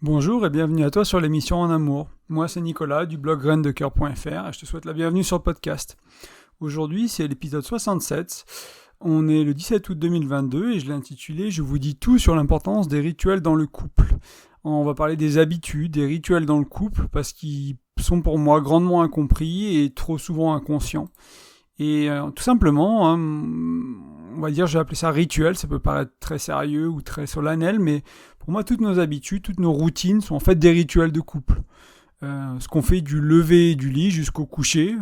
Bonjour et bienvenue à toi sur l'émission En Amour. Moi c'est Nicolas du blog grainesdecoeur.fr et je te souhaite la bienvenue sur le podcast. Aujourd'hui c'est l'épisode 67, on est le 17 août 2022 et je l'ai intitulé « Je vous dis tout sur l'importance des rituels dans le couple ». On va parler des habitudes, des rituels dans le couple parce qu'ils sont pour moi grandement incompris et trop souvent inconscients. Et tout simplement, on va dire, j'ai appelé ça rituel, ça peut paraître très sérieux ou très solennel, mais pour moi, toutes nos habitudes, toutes nos routines sont en fait des rituels de couple. Ce qu'on fait du lever du lit jusqu'au coucher,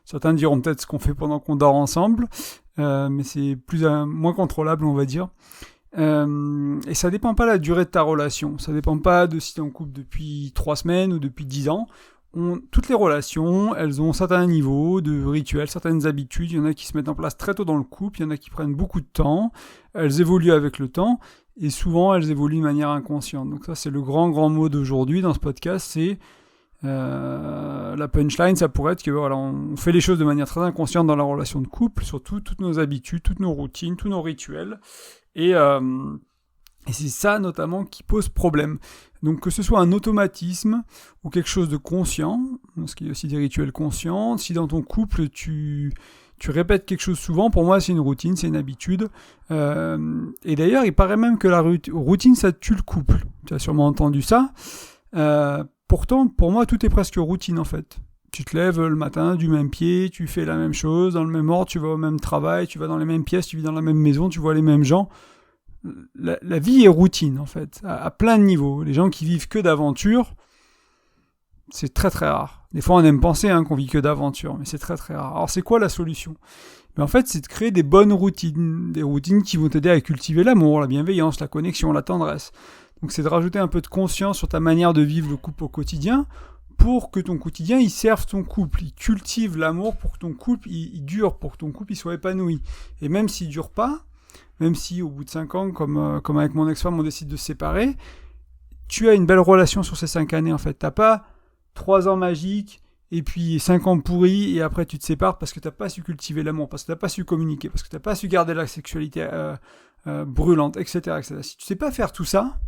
certains diront peut-être ce qu'on fait pendant qu'on dort ensemble, mais c'est moins contrôlable, on va dire. Et ça dépend pas de la durée de ta relation, ça dépend pas de si tu es en couple depuis 3 semaines ou depuis 10 ans. Toutes les relations, elles ont certains niveaux de rituels, certaines habitudes. Il y en a qui se mettent en place très tôt dans le couple, il y en a qui prennent beaucoup de temps, elles évoluent avec le temps, et souvent elles évoluent de manière inconsciente. Donc ça c'est le grand mot d'aujourd'hui dans ce podcast, c'est la punchline, ça pourrait être que voilà, on fait les choses de manière très inconsciente dans la relation de couple, surtout toutes nos habitudes, toutes nos routines, tous nos rituels, et c'est ça notamment qui pose problème. Donc que ce soit un automatisme ou quelque chose de conscient, parce qu'il y a aussi des rituels conscients, si dans ton couple tu répètes quelque chose souvent, pour moi c'est une routine, c'est une habitude. Et d'ailleurs il paraît même que la routine ça tue le couple. Tu as sûrement entendu ça. Pourtant pour moi tout est presque routine en fait. Tu te lèves le matin du même pied, tu fais la même chose, dans le même ordre, tu vas au même travail, tu vas dans les mêmes pièces, tu vis dans la même maison, tu vois les mêmes gens. La vie est routine en fait, à plein de niveaux. Les gens qui vivent que d'aventures, c'est très très rare. Des fois on aime penser qu'on vit que d'aventures, mais c'est très très rare. Alors c'est quoi la solution ? En fait c'est de créer des bonnes routines, des routines qui vont t'aider à cultiver l'amour, la bienveillance, la connexion, la tendresse. Donc c'est de rajouter un peu de conscience sur ta manière de vivre le couple au quotidien, pour que ton quotidien il serve ton couple, il cultive l'amour pour que ton couple il dure, pour que ton couple il soit épanoui. Et même s'il dure pas, même si au bout de 5 ans, comme avec mon ex-femme, on décide de se séparer, tu as une belle relation sur ces 5 années en fait. T'as pas 3 ans magiques et puis 5 ans pourris et après tu te sépares parce que t'as pas su cultiver l'amour, parce que t'as pas su communiquer, parce que t'as pas su garder la sexualité brûlante, etc., etc. Si tu sais pas faire tout ça,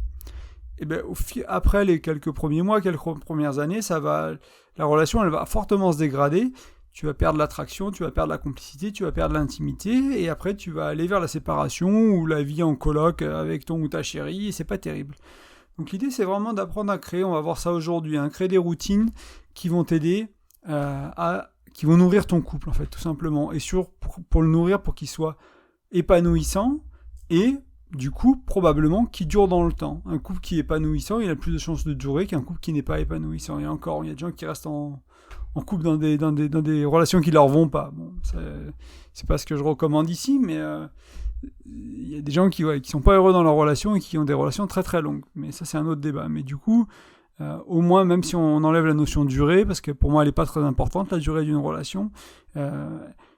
et ben après les quelques premiers mois, quelques premières années, la relation elle va fortement se dégrader. Tu vas perdre l'attraction, tu vas perdre la complicité, tu vas perdre l'intimité, et après tu vas aller vers la séparation ou la vie en coloc avec ton ou ta chérie, et c'est pas terrible. Donc l'idée c'est vraiment d'apprendre à créer, on va voir ça aujourd'hui, créer des routines qui vont t'aider qui vont nourrir ton couple en fait, tout simplement, et pour le nourrir pour qu'il soit épanouissant, et du coup probablement qui dure dans le temps. Un couple qui est épanouissant, il a plus de chances de durer qu'un couple qui n'est pas épanouissant. Et encore, il y a des gens qui restent en couple dans des relations qui leur vont pas. Bon, c'est pas ce que je recommande ici, mais il y a des gens qui sont pas heureux dans leur relation et qui ont des relations très très longues. Mais ça c'est un autre débat. Mais du coup, au moins même si on enlève la notion de durée, parce que pour moi elle est pas très importante la durée d'une relation,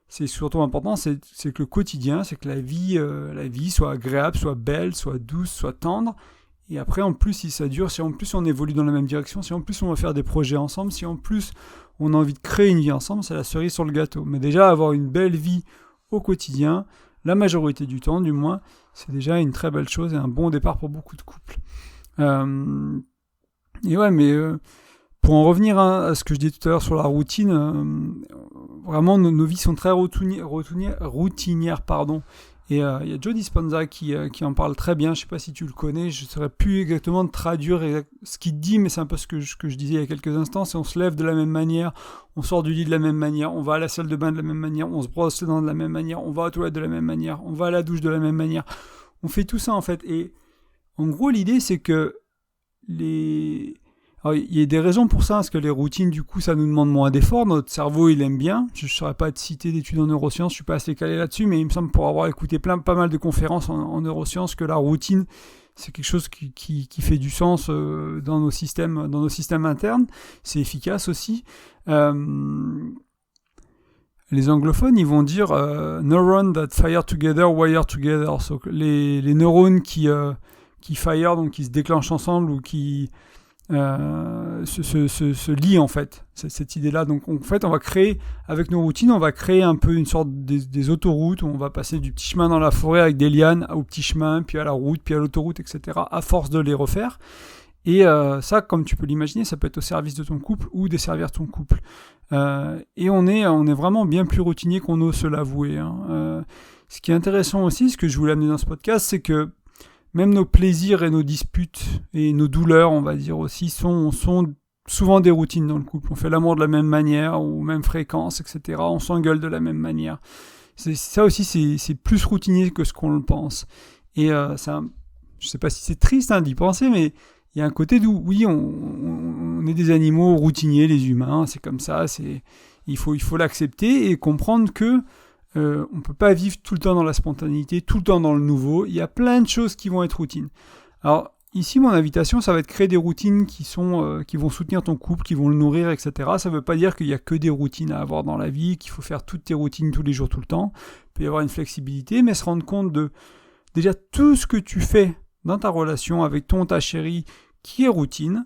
c'est surtout important, c'est que le quotidien, c'est que la vie soit agréable, soit belle, soit douce, soit tendre. Et après, en plus, si ça dure, si en plus on évolue dans la même direction, si en plus on va faire des projets ensemble, si en plus on a envie de créer une vie ensemble, c'est la cerise sur le gâteau. Mais déjà, avoir une belle vie au quotidien, la majorité du temps du moins, c'est déjà une très belle chose et un bon départ pour beaucoup de couples. Et ouais, mais pour en revenir à ce que je disais tout à l'heure sur la routine, vraiment nos vies sont très routinières, pardon. Et il y a Joe Dispenza qui en parle très bien, je sais pas si tu le connais, je ne saurais plus exactement de traduire ce qu'il dit, mais c'est un peu ce que je disais il y a quelques instants, c'est on se lève de la même manière, on sort du lit de la même manière, on va à la salle de bain de la même manière, on se brosse les dents de la même manière, on va aux toilettes de la même manière, on va à la douche de la même manière, on fait tout ça en fait, et en gros l'idée c'est que Alors, il y a des raisons pour ça, parce que les routines, du coup, ça nous demande moins d'efforts. Notre cerveau, il aime bien. Je ne saurais pas te citer d'études en neurosciences, je ne suis pas assez calé là-dessus, mais il me semble, pour avoir écouté pas mal de conférences en neurosciences, que la routine, c'est quelque chose qui fait du sens dans nos systèmes internes. C'est efficace aussi. Les anglophones, ils vont dire neurones that fire together, wire together. So, les neurones qui fire, donc qui se déclenchent ensemble ou qui se lient en fait, cette idée-là. Donc en fait, on va créer, avec nos routines, on va créer un peu une sorte des autoroutes où on va passer du petit chemin dans la forêt avec des lianes au petit chemin, puis à la route, puis à l'autoroute, etc. à force de les refaire. Et ça, comme tu peux l'imaginer, ça peut être au service de ton couple ou desservir ton couple. Et on est vraiment bien plus routinier qu'on ose se l'avouer. Ce qui est intéressant aussi, ce que je voulais amener dans ce podcast, c'est que même nos plaisirs et nos disputes et nos douleurs, on va dire aussi, sont souvent des routines dans le couple. On fait l'amour de la même manière, ou même fréquence, etc. On s'engueule de la même manière. Ça aussi, c'est plus routinier que ce qu'on le pense. Et je sais pas si c'est triste d'y penser, mais il y a un côté d'où, oui, on est des animaux routiniers, les humains, c'est comme ça, il faut l'accepter et comprendre que on peut pas vivre tout le temps dans la spontanéité, tout le temps dans le nouveau. Il y a plein de choses qui vont être routines. Alors, ici, mon invitation, ça va être créer des routines qui vont soutenir ton couple, qui vont le nourrir, etc. Ça ne veut pas dire qu'il n'y a que des routines à avoir dans la vie, qu'il faut faire toutes tes routines tous les jours, tout le temps. Il peut y avoir une flexibilité, mais se rendre compte de déjà tout ce que tu fais dans ta relation avec ta chérie, qui est routine,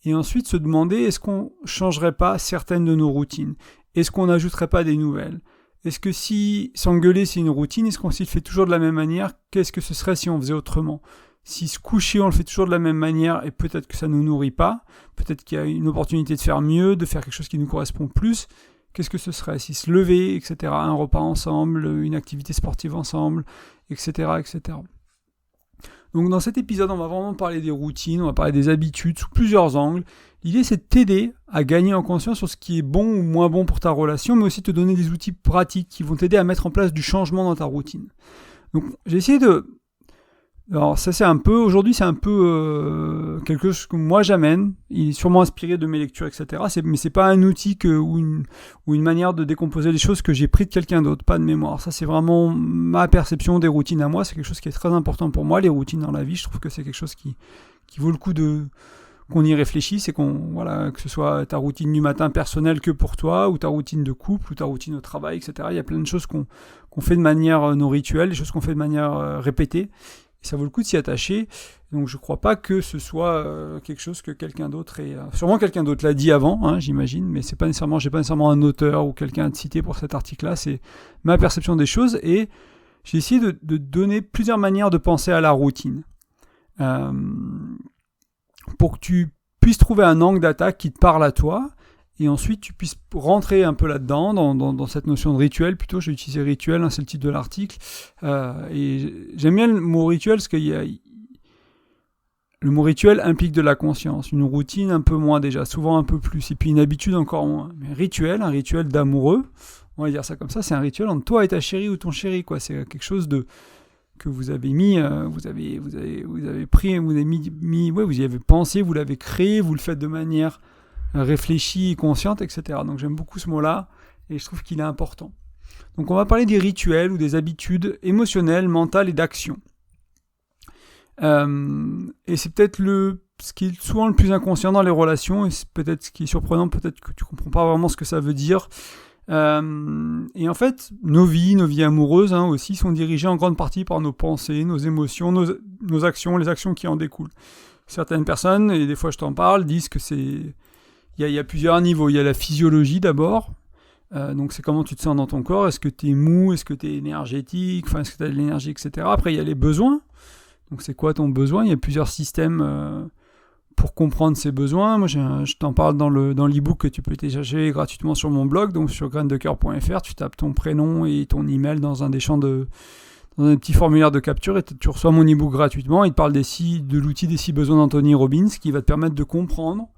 et ensuite se demander est-ce qu'on ne changerait pas certaines de nos routines? Est-ce qu'on n'ajouterait pas des nouvelles? Est-ce que si s'engueuler c'est une routine, est-ce qu'on s'y fait toujours de la même manière? Qu'est-ce que ce serait si on faisait autrement? Si se coucher, on le fait toujours de la même manière et peut-être que ça ne nous nourrit pas, peut-être qu'il y a une opportunité de faire mieux, de faire quelque chose qui nous correspond plus, qu'est-ce que ce serait? Si se lever, etc., un repas ensemble, une activité sportive ensemble, etc., etc. Donc dans cet épisode, on va vraiment parler des routines, on va parler des habitudes sous plusieurs angles. L'idée, c'est de t'aider à gagner en conscience sur ce qui est bon ou moins bon pour ta relation, mais aussi te donner des outils pratiques qui vont t'aider à mettre en place du changement dans ta routine. Donc j'ai essayé de... Alors ça aujourd'hui c'est un peu quelque chose que moi j'amène, il est sûrement inspiré de mes lectures, etc. Mais c'est pas un outil ou une manière de décomposer les choses que j'ai pris de quelqu'un d'autre, pas de mémoire. Ça c'est vraiment ma perception des routines à moi, c'est quelque chose qui est très important pour moi, les routines dans la vie. Je trouve que c'est quelque chose qui vaut le coup qu'on y réfléchisse et que ce soit ta routine du matin personnelle que pour toi, ou ta routine de couple, ou ta routine au travail, etc. Il y a plein de choses qu'on fait de manière nos rituels, des choses qu'on fait de manière répétée. Ça vaut le coup de s'y attacher. Donc je ne crois pas que ce soit quelque chose que quelqu'un d'autre ait... sûrement quelqu'un d'autre l'a dit avant, j'imagine, mais j'ai pas nécessairement un auteur ou quelqu'un à citer pour cet article-là. C'est ma perception des choses et j'ai essayé de donner plusieurs manières de penser à la routine. Pour que tu puisses trouver un angle d'attaque qui te parle à toi et ensuite tu puisses rentrer un peu là-dedans, dans cette notion de rituel, plutôt, j'ai utilisé rituel, c'est le titre de l'article, et j'aime bien le mot rituel parce que le mot rituel implique de la conscience, une routine un peu moins déjà, souvent un peu plus, et puis une habitude encore moins. Mais un rituel d'amoureux, on va dire ça comme ça, c'est un rituel entre toi et ta chérie ou ton chéri, quoi. C'est quelque chose que vous avez mis, vous avez pris, vous y avez pensé, vous l'avez créé, vous le faites de manière réfléchie et consciente, etc. Donc j'aime beaucoup ce mot-là et je trouve qu'il est important. Donc on va parler des rituels ou des habitudes émotionnelles, mentales et d'action. Et c'est peut-être ce qui est souvent le plus inconscient dans les relations, et c'est peut-être ce qui est surprenant, peut-être que tu comprends pas vraiment ce que ça veut dire. Et en fait, nos vies amoureuses aussi sont dirigées en grande partie par nos pensées, nos émotions, nos actions, les actions qui en découlent. Certaines personnes, et des fois je t'en parle, disent que il y a plusieurs niveaux. Il y a la physiologie d'abord, donc c'est comment tu te sens dans ton corps, est-ce que tu es mou, est-ce que tu es énergétique, est-ce que tu as de l'énergie, etc. Après il y a les besoins, donc c'est quoi ton besoin? Il y a plusieurs systèmes pour comprendre ses besoins. Moi je t'en parle dans l'e-book que tu peux télécharger gratuitement sur mon blog, donc sur graindecoeur.fr, tu tapes ton prénom et ton email dans un des champs dans un petit formulaire de capture et tu reçois mon e-book gratuitement. Il te parle de l'outil des 6 besoins d'Anthony Robbins qui va te permettre de comprendre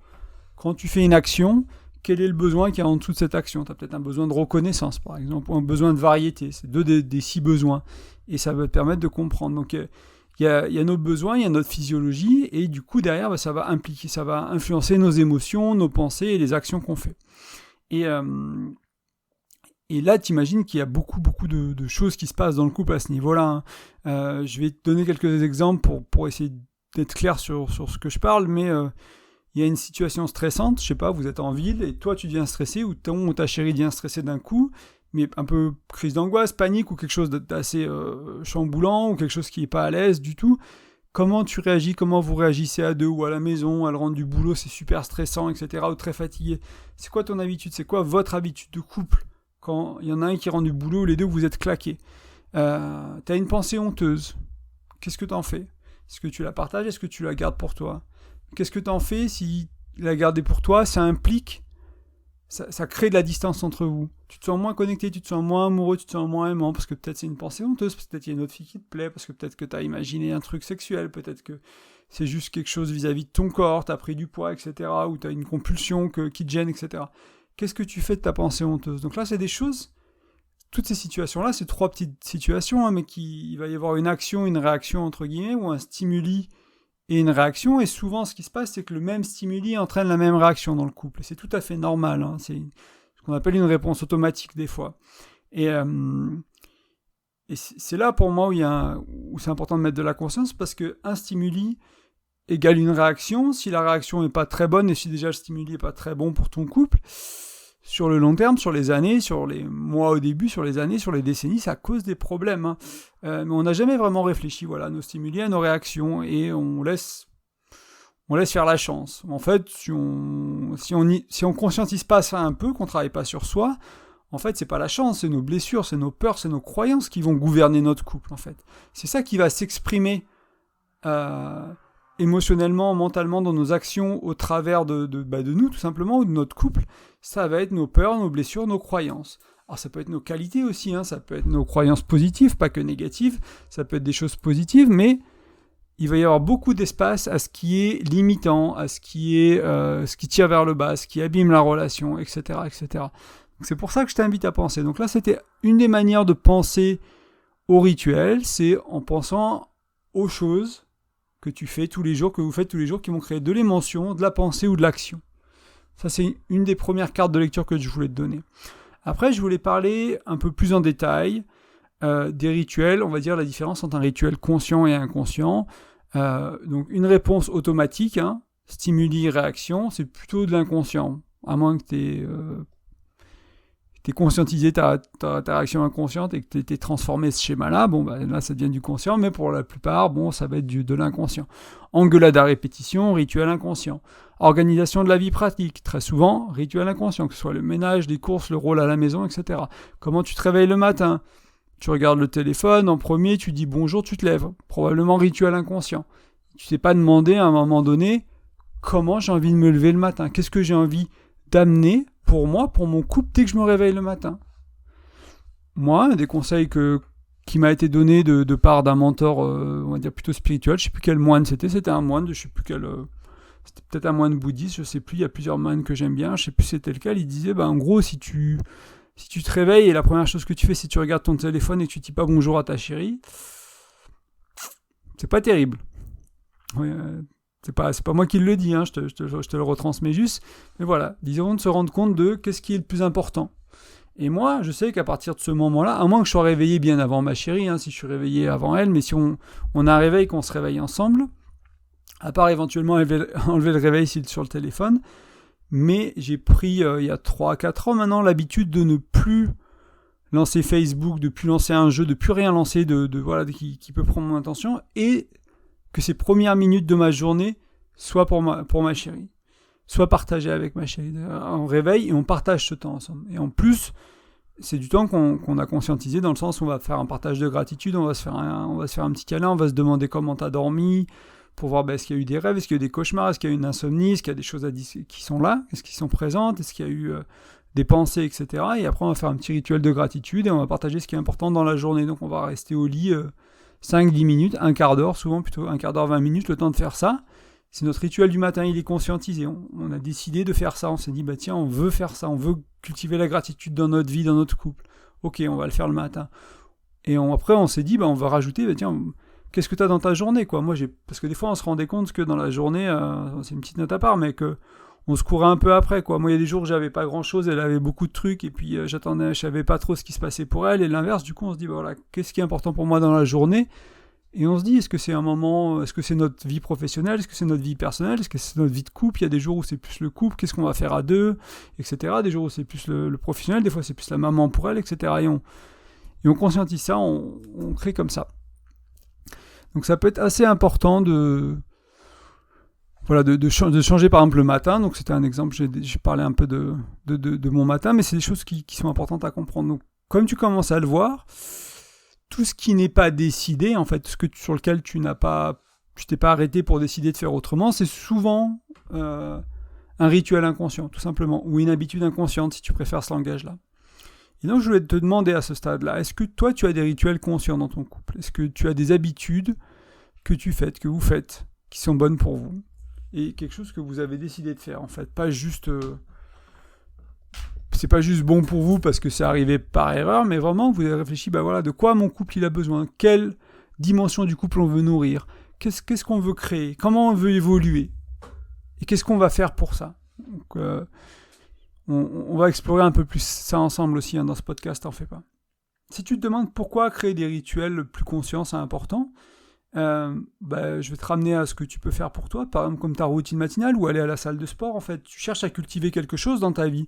quand tu fais une action, quel est le besoin qu'il y a en dessous de cette action. Tu as peut-être un besoin de reconnaissance, par exemple, ou un besoin de variété. C'est 2 des 6 besoins. Et ça va te permettre de comprendre. Donc, il y a nos besoins, il y a notre physiologie, et du coup, derrière, ça va influencer nos émotions, nos pensées et les actions qu'on fait. Et là, tu imagines qu'il y a beaucoup de choses qui se passent dans le couple à ce niveau-là. Je vais te donner quelques exemples pour essayer d'être clair sur ce que je parle, mais... il y a une situation stressante, je sais pas, vous êtes en ville et toi tu deviens stressé ou ta chérie devient stressée d'un coup, mais un peu crise d'angoisse, panique ou quelque chose d'assez chamboulant ou quelque chose qui est pas à l'aise du tout. Comment tu réagis, comment vous réagissez à deux ou à la maison, elle rentre du boulot, c'est super stressant, etc. ou très fatigué. C'est quoi ton habitude? C'est quoi votre habitude de couple quand il y en a un qui rentre du boulot ou les deux vous êtes claqués? T'as une pensée honteuse. Qu'est-ce que t'en fais? Est-ce que tu la partages? Est-ce que tu la gardes pour toi? qu'est-ce que tu en fais si la garder pour toi, ça implique, ça crée de la distance entre vous. Tu te sens moins connecté, tu te sens moins amoureux, tu te sens moins aimant, parce que peut-être c'est une pensée honteuse, peut-être il y a une autre fille qui te plaît, parce que peut-être que tu as imaginé un truc sexuel, peut-être que c'est juste quelque chose vis-à-vis de ton corps, tu as pris du poids, etc., ou tu as une compulsion qui te gêne, etc. Qu'est-ce que tu fais de ta pensée honteuse? Donc là, c'est des choses, toutes ces situations-là, c'est 3 petites situations, hein, mais il va y avoir une action, une réaction, entre guillemets, ou un stimuli et une réaction, et souvent ce qui se passe, c'est que le même stimuli entraîne la même réaction dans le couple. Et c'est tout à fait normal, hein. C'est ce qu'on appelle une réponse automatique des fois. Et c'est là pour moi où c'est important de mettre de la conscience, parce qu'un stimuli égale une réaction. Si la réaction n'est pas très bonne, et si déjà le stimuli n'est pas très bon pour ton couple, sur le long terme, sur les années, sur les mois au début, sur les années, sur les décennies, ça cause des problèmes. Hein. Mais on n'a jamais vraiment réfléchi, à nos stimuli, à nos réactions, et on laisse faire la chance. En fait, si on conscientise pas ça un peu, qu'on travaille pas sur soi, en fait, c'est pas la chance, c'est nos blessures, c'est nos peurs, c'est nos croyances qui vont gouverner notre couple, en fait. C'est ça qui va s'exprimer émotionnellement, mentalement, dans nos actions, au travers de nous, tout simplement, ou de notre couple. Ça va être nos peurs, nos blessures, nos croyances. Alors ça peut être nos qualités aussi, hein, ça peut être nos croyances positives, pas que négatives, ça peut être des choses positives, mais il va y avoir beaucoup d'espace à ce qui est limitant, à ce qui tire vers le bas, ce qui abîme la relation, etc., etc. Donc c'est pour ça que je t'invite à penser. Donc là, c'était une des manières de penser au rituel, c'est en pensant aux choses que tu fais tous les jours, que vous faites tous les jours, qui vont créer de l'émotion, de la pensée ou de l'action. Ça, c'est une des premières cartes de lecture que je voulais te donner. Après, je voulais parler un peu plus en détail des rituels, on va dire la différence entre un rituel conscient et inconscient. Donc une réponse automatique, hein, stimuli-réaction, c'est plutôt de l'inconscient, à moins que tu aies conscientisé ta réaction inconsciente et que tu aies transformé ce schéma-là, là ça devient du conscient, mais pour la plupart, ça va être de l'inconscient. Engueulade à répétition, rituel inconscient. Organisation de la vie pratique, très souvent, rituel inconscient, que ce soit le ménage, les courses, le rôle à la maison, etc. Comment tu te réveilles le matin? Tu regardes le téléphone, en premier, tu dis bonjour, tu te lèves. Probablement rituel inconscient. Tu ne t'es pas demandé à un moment donné comment j'ai envie de me lever le matin. Qu'est-ce que j'ai envie d'amener pour moi, pour mon couple, dès que je me réveille le matin. Moi, un des conseils qui m'a été donné de part d'un mentor, on va dire plutôt spirituel, je ne sais plus quel moine c'était un moine, je sais plus quel... c'était peut-être un moine bouddhiste, je ne sais plus, il y a plusieurs moines que j'aime bien, je ne sais plus c'était lequel, il disait, en gros, si tu te réveilles et la première chose que tu fais, c'est que tu regardes ton téléphone et que tu dis pas bonjour à ta chérie, c'est pas terrible. Ouais, c'est pas moi qui le dis, hein, je te le retransmets juste. Mais voilà, disons de se rendre compte de qu'est-ce qui est le plus important. Et moi, je sais qu'à partir de ce moment-là, à moins que je sois réveillé bien avant ma chérie, hein, si je suis réveillé avant elle, mais si on a un réveil, qu'on se réveille ensemble, à part éventuellement enlever le réveil sur le téléphone, mais j'ai pris, il y a 3-4 ans maintenant, l'habitude de ne plus lancer Facebook, de ne plus lancer un jeu, de ne plus rien lancer qui peut prendre mon attention, et que ces premières minutes de ma journée soient pour ma chérie, soient partagées avec ma chérie. On réveille et on partage ce temps ensemble. Et en plus, c'est du temps qu'on a conscientisé, dans le sens où on va faire un partage de gratitude, on va se faire un petit câlin, on va se demander comment t'as dormi, pour voir est-ce qu'il y a eu des rêves, est-ce qu'il y a eu des cauchemars, est-ce qu'il y a eu une insomnie, est-ce qu'il y a des choses qui sont là, est-ce qu'ils sont présentes, est-ce qu'il y a eu des pensées, etc. Et après, on va faire un petit rituel de gratitude et on va partager ce qui est important dans la journée. Donc, on va rester au lit 5-10 minutes, un quart d'heure, souvent plutôt un quart d'heure, 20 minutes, le temps de faire ça. C'est notre rituel du matin, il est conscientisé. On a décidé de faire ça, on s'est dit, tiens, on veut faire ça, on veut cultiver la gratitude dans notre vie, dans notre couple. Ok, on va le faire le matin. Et après, on s'est dit, on va rajouter, tiens, qu'est-ce que tu as dans ta journée, quoi. Parce que des fois, on se rendait compte que dans la journée, c'est une petite note à part, mais qu'on se courait un peu après, quoi. Moi, il y a des jours où j'avais pas grand-chose, elle avait beaucoup de trucs, et puis je savais pas trop ce qui se passait pour elle, et l'inverse, du coup, on se dit, voilà, qu'est-ce qui est important pour moi dans la journée? Et on se dit, est-ce que c'est un moment, est-ce que c'est notre vie professionnelle, est-ce que c'est notre vie personnelle, est-ce que c'est notre vie de couple? Il y a des jours où c'est plus le couple, qu'est-ce qu'on va faire à deux, etc. Des jours où c'est plus le professionnel, des fois c'est plus la maman pour elle, etc. Et on conscientise ça, on crée comme ça. Donc ça peut être assez important de changer par exemple le matin. Donc c'était un exemple, j'ai parlé un peu de mon matin, mais c'est des choses qui sont importantes à comprendre. Donc comme tu commences à le voir, tout ce qui n'est pas décidé, en fait, sur lequel tu n'as pas tu t'es pas arrêté pour décider de faire autrement, c'est souvent un rituel inconscient, tout simplement, ou une habitude inconsciente, si tu préfères ce langage-là. Et donc, je voulais te demander à ce stade-là, est-ce que toi, tu as des rituels conscients dans ton couple ? Est-ce que tu as des habitudes que vous faites, qui sont bonnes pour vous ? Et quelque chose que vous avez décidé de faire, en fait. Pas juste... c'est pas juste bon pour vous parce que c'est arrivé par erreur, mais vraiment, vous avez réfléchi, de quoi mon couple il a besoin ? Quelle dimension du couple on veut nourrir ? Qu'est-ce qu'on veut créer ? Comment on veut évoluer ? Et qu'est-ce qu'on va faire pour ça ? Donc, on va explorer un peu plus ça ensemble aussi dans ce podcast, t'en fais pas. Si tu te demandes pourquoi créer des rituels plus conscients, c'est important, je vais te ramener à ce que tu peux faire pour toi, par exemple comme ta routine matinale ou aller à la salle de sport. En fait, tu cherches à cultiver quelque chose dans ta vie.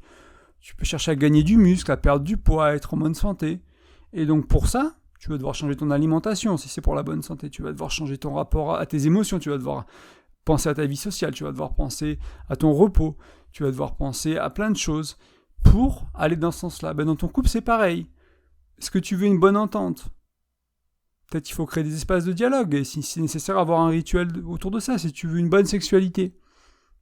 Tu peux chercher à gagner du muscle, à perdre du poids, à être en bonne santé. Et donc pour ça, tu vas devoir changer ton alimentation si c'est pour la bonne santé. Tu vas devoir changer ton rapport à tes émotions. Tu vas devoir penser à ta vie sociale. Tu vas devoir penser à ton repos. Tu vas devoir penser à plein de choses pour aller dans ce sens-là. Dans ton couple, c'est pareil. Est-ce que tu veux une bonne entente ? Peut-être qu'il faut créer des espaces de dialogue. Et si c'est nécessaire, avoir un rituel autour de ça. Si tu veux une bonne sexualité,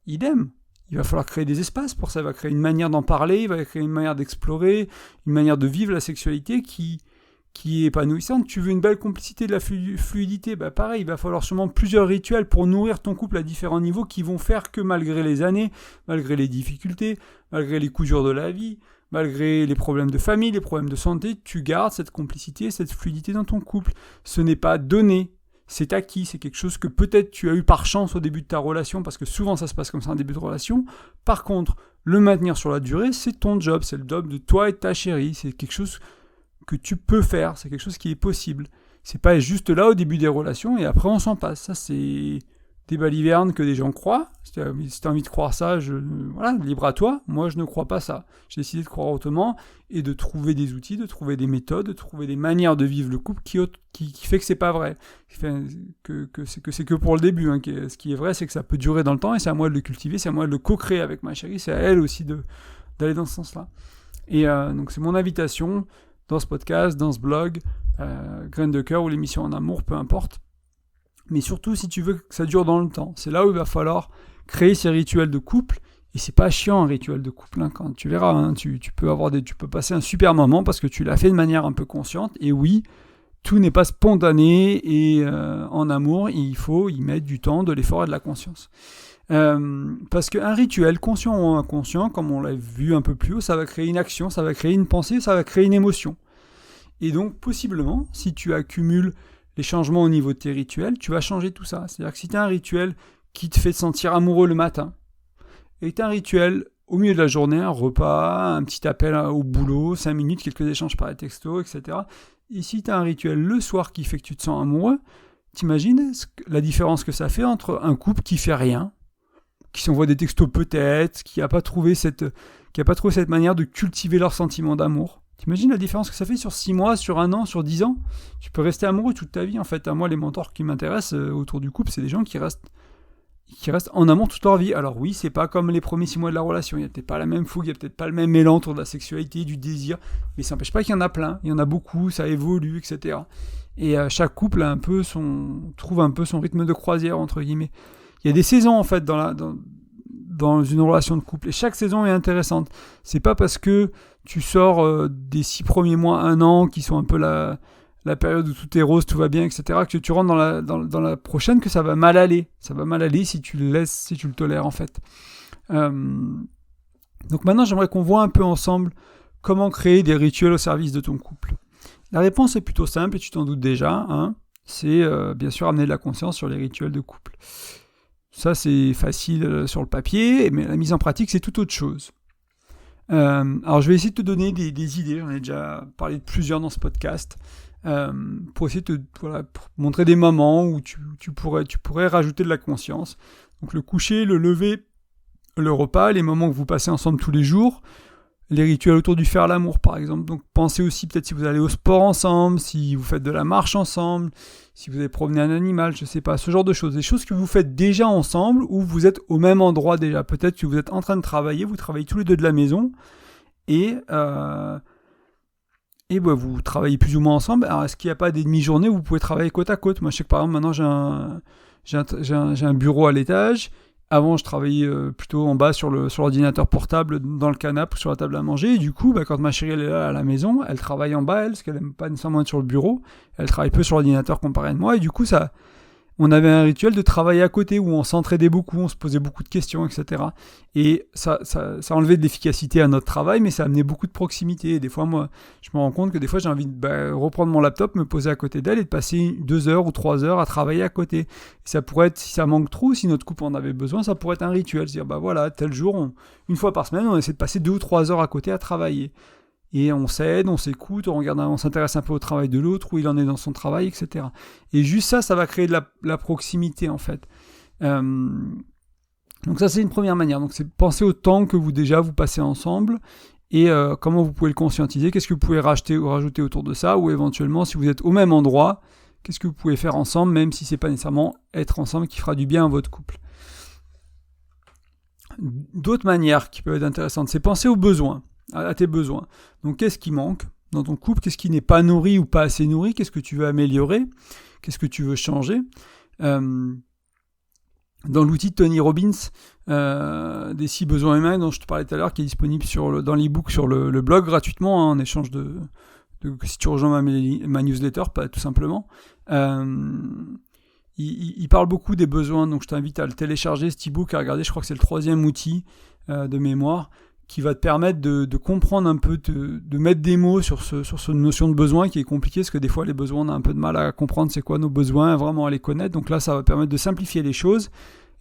idem. Il va falloir créer des espaces pour ça. Il va créer une manière d'en parler, il va créer une manière d'explorer, une manière de vivre la sexualité qui est épanouissante. Tu veux une belle complicité, de la fluidité, pareil, il va falloir sûrement plusieurs rituels pour nourrir ton couple à différents niveaux qui vont faire que malgré les années, malgré les difficultés, malgré les coups durs de la vie, malgré les problèmes de famille, les problèmes de santé, tu gardes cette complicité, cette fluidité dans ton couple. Ce n'est pas donné. C'est acquis, c'est quelque chose que peut-être tu as eu par chance au début de ta relation, parce que souvent ça se passe comme ça en début de relation. Par contre, le maintenir sur la durée, c'est ton job, c'est le job de toi et de ta chérie, c'est quelque chose que tu peux faire, c'est quelque chose qui est possible. C'est pas juste là au début des relations et après on s'en passe. Ça, c'est des balivernes que des gens croient. Si tu as envie de croire ça, libre à toi. Moi, je ne crois pas ça. J'ai décidé de croire autrement et de trouver des outils, de trouver des méthodes, de trouver des manières de vivre le couple qui fait que c'est pas vrai. Que c'est que pour le début. Ce qui est vrai, c'est que ça peut durer dans le temps et c'est à moi de le cultiver, c'est à moi de le co-créer avec ma chérie, c'est à elle aussi d'aller dans ce sens-là. Et donc, c'est mon invitation dans ce podcast, dans ce blog, Graines de cœur ou l'émission En amour, peu importe. Mais surtout, si tu veux que ça dure dans le temps, c'est là où il va falloir créer ces rituels de couple. Et c'est pas chiant un rituel de couple, quand tu verras, tu peux passer un super moment parce que tu l'as fait de manière un peu consciente. Et oui, tout n'est pas spontané et en amour, il faut y mettre du temps, de l'effort et de la conscience. Parce qu'un rituel, conscient ou inconscient, comme on l'a vu un peu plus haut, ça va créer une action, ça va créer une pensée, ça va créer une émotion. Et donc, possiblement, si tu accumules les changements au niveau de tes rituels, tu vas changer tout ça. C'est-à-dire que si tu as un rituel qui te fait te sentir amoureux le matin, et tu as un rituel au milieu de la journée, un repas, un petit appel au boulot, 5 minutes, quelques échanges par texto, etc. Et si tu as un rituel le soir qui fait que tu te sens amoureux, t'imagines la différence que ça fait entre un couple qui fait rien, qui s'envoie des textos peut-être, qui n'a pas trouvé cette manière de cultiver leur sentiment d'amour. T'imagines la différence que ça fait sur 6 mois, sur 1 an, sur 10 ans ? Tu peux rester amoureux toute ta vie, en fait. Moi, les mentors qui m'intéressent autour du couple, c'est des gens qui restent en amour toute leur vie. Alors oui, c'est pas comme les premiers 6 mois de la relation. Il n'y a peut-être pas la même fougue, il n'y a peut-être pas le même élan autour de la sexualité, du désir, mais ça n'empêche pas qu'il y en a plein. Il y en a beaucoup, ça évolue, etc. Et chaque couple a trouve un peu son rythme de croisière, entre guillemets. Il y a des saisons, en fait, dans une relation de couple. Et chaque saison est intéressante. C'est pas parce que tu sors des 6 premiers mois, 1 an, qui sont un peu la période où tout est rose, tout va bien, etc., que tu rentres dans la prochaine, que ça va mal aller. Ça va mal aller si tu le laisses, si tu le tolères, en fait. Donc maintenant, j'aimerais qu'on voit un peu ensemble comment créer des rituels au service de ton couple. La réponse est plutôt simple, et tu t'en doutes déjà. C'est bien sûr amener de la conscience sur les rituels de couple. Ça, c'est facile sur le papier, mais la mise en pratique, c'est tout autre chose. Alors, je vais essayer de te donner des idées. J'en ai déjà parlé de plusieurs dans ce podcast. Pour essayer de pour montrer des moments où tu pourrais rajouter de la conscience. Donc, le coucher, le lever, le repas, les moments que vous passez ensemble tous les jours, les rituels autour du faire l'amour, par exemple. Donc, pensez aussi peut-être si vous allez au sport ensemble, si vous faites de la marche ensemble, si vous allez promener un animal, je sais pas, ce genre de choses. Des choses que vous faites déjà ensemble ou vous êtes au même endroit déjà. Peut-être que vous êtes en train de travailler, vous travaillez tous les deux de la maison et vous travaillez plus ou moins ensemble. Alors, est-ce qu'il n'y a pas des demi-journées où vous pouvez travailler côte à côte ? Moi, je sais que par exemple, maintenant, j'ai un bureau à l'étage. Avant, je travaillais plutôt en bas sur l'ordinateur portable, dans le canapé ou sur la table à manger. Et du coup, quand ma chérie elle est là à la maison, elle travaille en bas, parce qu'elle n'aime pas nécessairement être sur le bureau. Elle travaille peu sur l'ordinateur comparé à moi. Et du coup, on avait un rituel de travailler à côté où on s'entraidait beaucoup, on se posait beaucoup de questions, etc. Et ça enlevait de l'efficacité à notre travail, mais ça amenait beaucoup de proximité. Et des fois, moi, je me rends compte que des fois, j'ai envie de reprendre mon laptop, me poser à côté d'elle et de passer 2 heures ou 3 heures à travailler à côté. Et ça pourrait être, si ça manque trop, si notre couple en avait besoin, ça pourrait être un rituel. C'est-à-dire, voilà, tel jour, une fois par semaine, on essaie de passer 2 ou 3 heures à côté à travailler. Et on s'aide, on s'écoute, on s'intéresse un peu au travail de l'autre, où il en est dans son travail, etc. Et juste ça va créer de la proximité, en fait. Donc ça, c'est une première manière. Donc c'est penser au temps que vous passez ensemble, et comment vous pouvez le conscientiser, qu'est-ce que vous pouvez rajouter autour de ça, ou éventuellement, si vous êtes au même endroit, qu'est-ce que vous pouvez faire ensemble, même si c'est pas nécessairement être ensemble qui fera du bien à votre couple. D'autres manières qui peuvent être intéressantes, c'est penser aux besoins, à tes besoins. Donc qu'est-ce qui manque dans ton couple, qu'est-ce qui n'est pas nourri ou pas assez nourri, qu'est-ce que tu veux améliorer, qu'est-ce que tu veux changer. Dans l'outil de Tony Robbins, des 6 besoins humains dont je te parlais tout à l'heure, qui est disponible dans l'e-book sur le blog gratuitement, en échange de si tu rejoins ma newsletter, pas tout simplement. Il parle beaucoup des besoins, donc je t'invite à le télécharger, cet e-book, à regarder, je crois que c'est le 3e outil de mémoire, qui va te permettre de comprendre un peu, de mettre des mots sur cette notion de besoin qui est compliquée, parce que des fois les besoins, on a un peu de mal à comprendre c'est quoi nos besoins, vraiment à les connaître. Donc là, ça va permettre de simplifier les choses.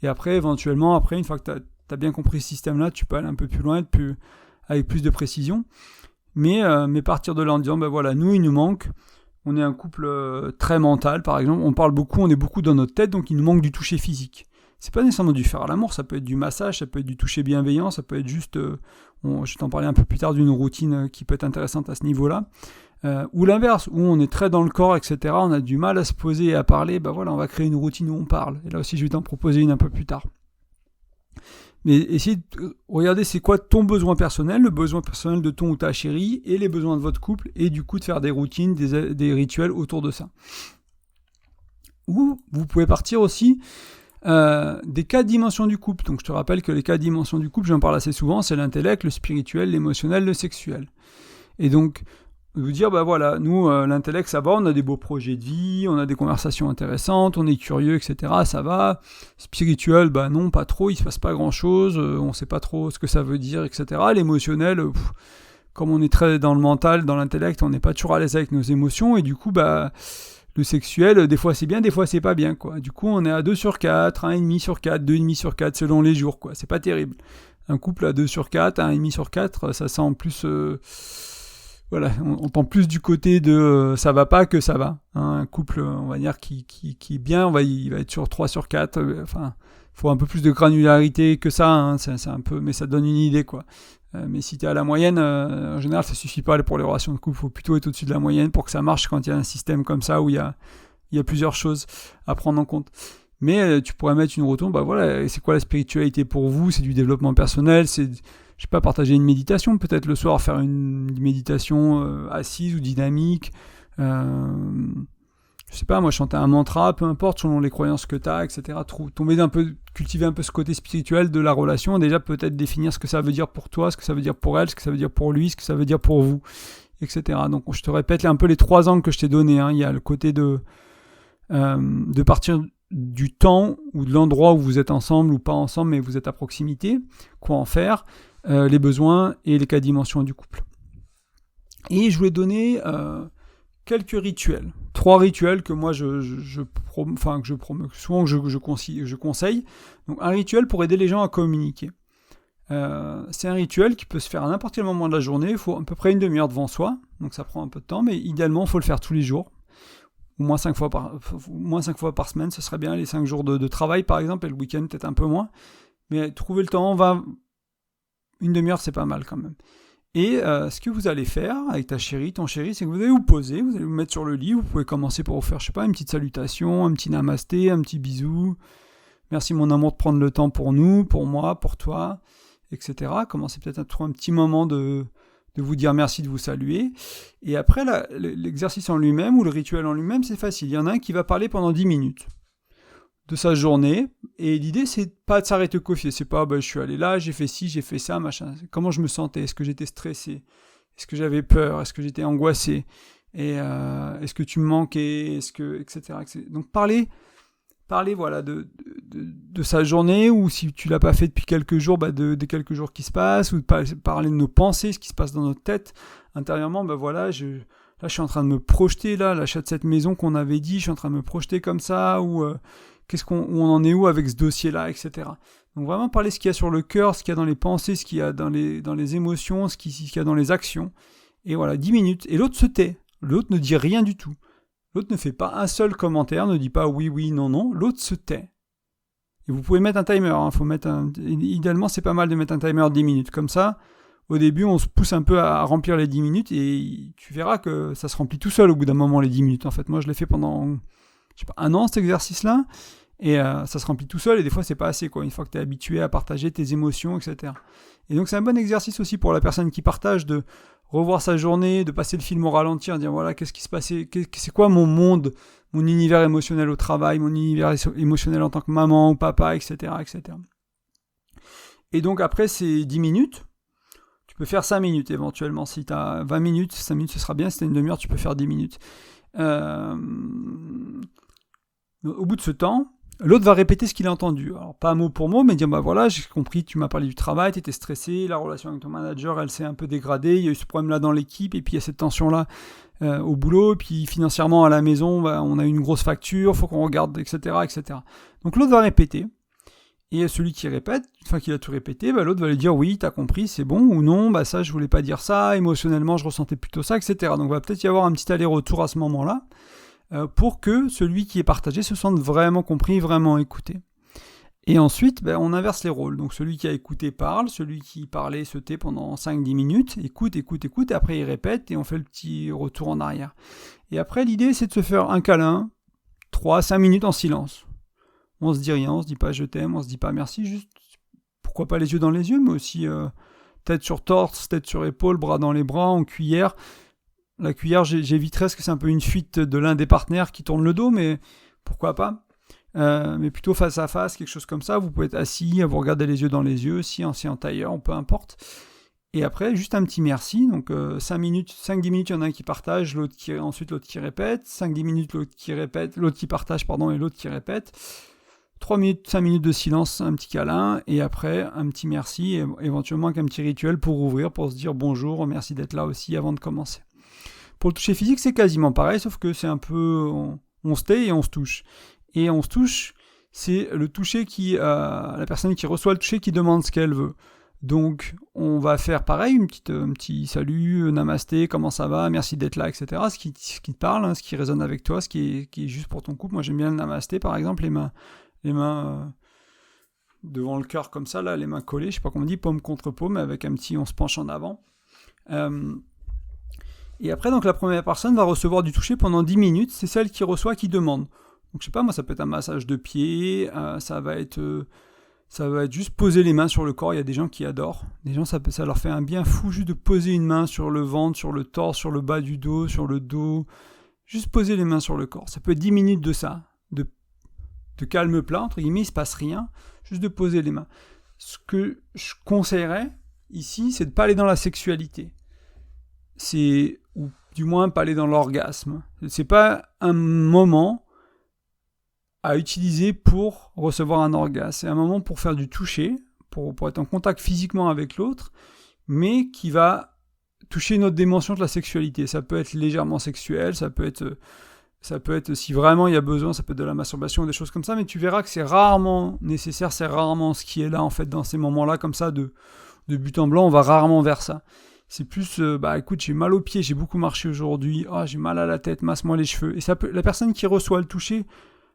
Et après, éventuellement, une fois que tu as bien compris ce système-là, tu peux aller un peu plus loin, avec plus de précision. Mais partir de là en disant, voilà, nous, il nous manque. On est un couple très mental, par exemple. On parle beaucoup, on est beaucoup dans notre tête, donc il nous manque du toucher physique. C'est pas nécessairement du faire à l'amour, ça peut être du massage, ça peut être du toucher bienveillant, ça peut être juste, je vais t'en parler un peu plus tard d'une routine qui peut être intéressante à ce niveau-là, ou l'inverse, où on est très dans le corps, etc., on a du mal à se poser et à parler, on va créer une routine où on parle, et là aussi je vais t'en proposer une un peu plus tard. Mais essayez de regarder c'est quoi ton besoin personnel, le besoin personnel de ton ou ta chérie, et les besoins de votre couple, et du coup de faire des routines, des rituels autour de ça. Ou vous pouvez partir aussi des 4 dimensions du couple. Donc je te rappelle que les 4 dimensions du couple, j'en parle assez souvent, c'est l'intellect, le spirituel, l'émotionnel, le sexuel. Et donc, vous dire, nous, l'intellect, ça va, on a des beaux projets de vie, on a des conversations intéressantes, on est curieux, etc., ça va. Spirituel, non, pas trop, il se passe pas grand-chose, on sait pas trop ce que ça veut dire, etc. L'émotionnel, comme on est très dans le mental, dans l'intellect, on n'est pas toujours à l'aise avec nos émotions, et du coup, le sexuel, des fois c'est bien, des fois c'est pas bien, quoi. Du coup, on est à 2 sur 4, 1,5 sur 4, 2,5 sur 4, selon les jours, quoi. C'est pas terrible. Un couple à 2 sur 4, 1,5 sur 4, ça sent en plus... on tend plus du côté de ça va pas que ça va. Un couple, on va dire, qui est bien, il va être sur 3 sur 4. Faut un peu plus de granularité que ça, c'est un peu, mais ça donne une idée, quoi. Mais si tu es à la moyenne, en général, ça suffit pas pour les relations de couple. Il faut plutôt être au-dessus de la moyenne pour que ça marche quand il y a un système comme ça où il y a plusieurs choses à prendre en compte. Mais tu pourrais mettre une rotonde, c'est quoi la spiritualité pour vous ? C'est du développement personnel, c'est, partager une méditation, peut-être le soir faire une méditation assise ou dynamique. Moi, chanter un mantra, peu importe, selon les croyances que tu as, etc. Cultiver un peu ce côté spirituel de la relation, déjà peut-être définir ce que ça veut dire pour toi, ce que ça veut dire pour elle, ce que ça veut dire pour lui, ce que ça veut dire pour vous, etc. Donc, je te répète un peu les 3 angles que je t'ai donnés. Il y a le côté de partir du temps ou de l'endroit où vous êtes ensemble ou pas ensemble, mais vous êtes à proximité, quoi en faire, les besoins et les 4 dimensions du couple. Et je voulais donner... quelques rituels. 3 rituels que moi je conseille. Donc un rituel pour aider les gens à communiquer. C'est un rituel qui peut se faire à n'importe quel moment de la journée. Il faut à peu près une demi-heure devant soi. Donc ça prend un peu de temps, mais idéalement il faut le faire tous les jours. Au moins 5 fois par semaine, ce serait bien. Les 5 jours de travail par exemple, et le week-end peut-être un peu moins. Mais trouver le temps, une demi-heure c'est pas mal quand même. Et ce que vous allez faire avec ta chérie, ton chéri, c'est que vous allez vous poser, vous allez vous mettre sur le lit, vous pouvez commencer par vous faire, une petite salutation, un petit namasté, un petit bisou. Merci mon amour de prendre le temps pour nous, pour moi, pour toi, etc. Commencez peut-être à trouver un petit moment de vous dire merci, de vous saluer. Et après, l'exercice en lui-même ou le rituel en lui-même, c'est facile. Il y en a un qui va parler pendant 10 minutes. de sa journée. Et l'idée, c'est pas de s'arrêter au coffee. C'est pas, je suis allé là, j'ai fait ci, j'ai fait ça, machin. Comment je me sentais? Est-ce que j'étais stressé? Est-ce que j'avais peur? Est-ce que j'étais angoissé? Et est-ce que tu me manquais? Etc. Donc parler voilà, de sa journée, ou si tu l'as pas fait depuis quelques jours, des quelques jours qui se passent, ou parler de nos pensées, ce qui se passe dans notre tête intérieurement. Voilà, je suis en train de me projeter, l'achat de cette maison qu'on avait dit, je suis en train de me projeter comme ça, ou où on en est où avec ce dossier-là, etc. Donc vraiment parler ce qu'il y a sur le cœur, ce qu'il y a dans les pensées, ce qu'il y a dans les émotions, ce qu'il y a dans les actions. Et voilà, 10 minutes. Et l'autre se tait. L'autre ne dit rien du tout. L'autre ne fait pas un seul commentaire, ne dit pas oui, oui, non, non. L'autre se tait. Et vous pouvez mettre un timer. Idéalement, c'est pas mal de mettre un timer de 10 minutes. Comme ça, au début, on se pousse un peu à remplir les 10 minutes et tu verras que ça se remplit tout seul au bout d'un moment, les 10 minutes. En fait, moi, je l'ai fait pendant, un an, cet exercice-là. Et ça se remplit tout seul et des fois, c'est pas assez, quoi. Une fois que tu es habitué à partager tes émotions, etc. Et donc, c'est un bon exercice aussi pour la personne qui partage de revoir sa journée, de passer le film au ralenti, de dire voilà, qu'est-ce qui se passait, c'est quoi mon monde, mon univers émotionnel au travail, mon univers émotionnel en tant que maman ou papa, etc., etc. Et donc après ces 10 minutes, tu peux faire 5 minutes éventuellement. Si tu as 20 minutes, 5 minutes ce sera bien. Si tu as une demi-heure, tu peux faire 10 minutes. Au bout de ce temps, l'autre va répéter ce qu'il a entendu. Alors, pas mot pour mot, mais dire voilà, j'ai compris, tu m'as parlé du travail, tu étais stressé, la relation avec ton manager, elle s'est un peu dégradée, il y a eu ce problème-là dans l'équipe, et puis il y a cette tension-là au boulot, et puis financièrement à la maison, on a eu une grosse facture, faut qu'on regarde, etc., etc. Donc l'autre va répéter, et celui qui répète, une fois qu'il a tout répété, l'autre va lui dire oui, t'as compris, c'est bon, ou non, ça je voulais pas dire ça, émotionnellement je ressentais plutôt ça, etc. Donc il va peut-être y avoir un petit aller-retour à ce moment-là, pour que celui qui est partagé se sente vraiment compris, vraiment écouté. Et ensuite, on inverse les rôles. Donc celui qui a écouté parle, celui qui parlait se tait pendant 5-10 minutes, écoute, et après il répète, et on fait le petit retour en arrière. Et après, l'idée, c'est de se faire un câlin, 3-5 minutes en silence. On se dit rien, on se dit pas je t'aime, on se dit pas merci, juste, pourquoi pas les yeux dans les yeux, mais aussi tête sur torse, tête sur épaule, bras dans les bras, en cuillère. La cuillère, j'éviterais parce que c'est un peu une fuite de l'un des partenaires qui tourne le dos, mais pourquoi pas. Mais plutôt face à face, quelque chose comme ça. Vous pouvez être assis, vous regarder les yeux dans les yeux, si en tailleur, peu importe. Et après, juste un petit merci. Donc 5-10 minutes, il y en a un qui partage, ensuite l'autre qui répète. 5-10 minutes, l'autre qui partage, et l'autre qui répète. 3 minutes, 5 minutes de silence, un petit câlin, et après un petit merci, et éventuellement avec un petit rituel pour ouvrir, pour se dire bonjour, merci d'être là aussi avant de commencer. Pour le toucher physique, c'est quasiment pareil, sauf que c'est un peu... On se tait et on se touche. Et on se touche, c'est le toucher la personne qui reçoit le toucher qui demande ce qu'elle veut. Donc, on va faire pareil, un petit salut, namasté, comment ça va, merci d'être là, etc. Ce qui te parle, ce qui résonne avec toi, ce qui est juste pour ton couple. Moi, j'aime bien le namasté, par exemple, les mains devant le cœur comme ça, là, les mains collées, je sais pas comment on dit, paume contre paume, avec un petit on se penche en avant. Et après, donc, la première personne va recevoir du toucher pendant 10 minutes, c'est celle qui reçoit qui demande. Donc, je sais pas, moi, ça peut être un massage de pied, ça va être juste poser les mains sur le corps. Il y a des gens qui adorent. Des gens, ça leur fait un bien fou juste de poser une main sur le ventre, sur le torse, sur le bas du dos, sur le dos. Juste poser les mains sur le corps. Ça peut être 10 minutes de ça, de calme plat, entre guillemets, il se passe rien, juste de poser les mains. Ce que je conseillerais ici, c'est de ne pas aller dans la sexualité. Ou du moins pas aller dans l'orgasme. C'est pas un moment à utiliser pour recevoir un orgasme. C'est un moment pour faire du toucher, pour être en contact physiquement avec l'autre, mais qui va toucher une autre dimension de la sexualité. Ça peut être légèrement sexuel, ça peut être si vraiment il y a besoin, ça peut être de la masturbation ou des choses comme ça, mais tu verras que c'est rarement nécessaire, c'est rarement ce qui est là en fait dans ces moments-là, comme ça, de but en blanc, on va rarement vers ça. C'est plus, écoute, j'ai mal aux pieds, j'ai beaucoup marché aujourd'hui, j'ai mal à la tête, masse-moi les cheveux. Et la personne qui reçoit le toucher,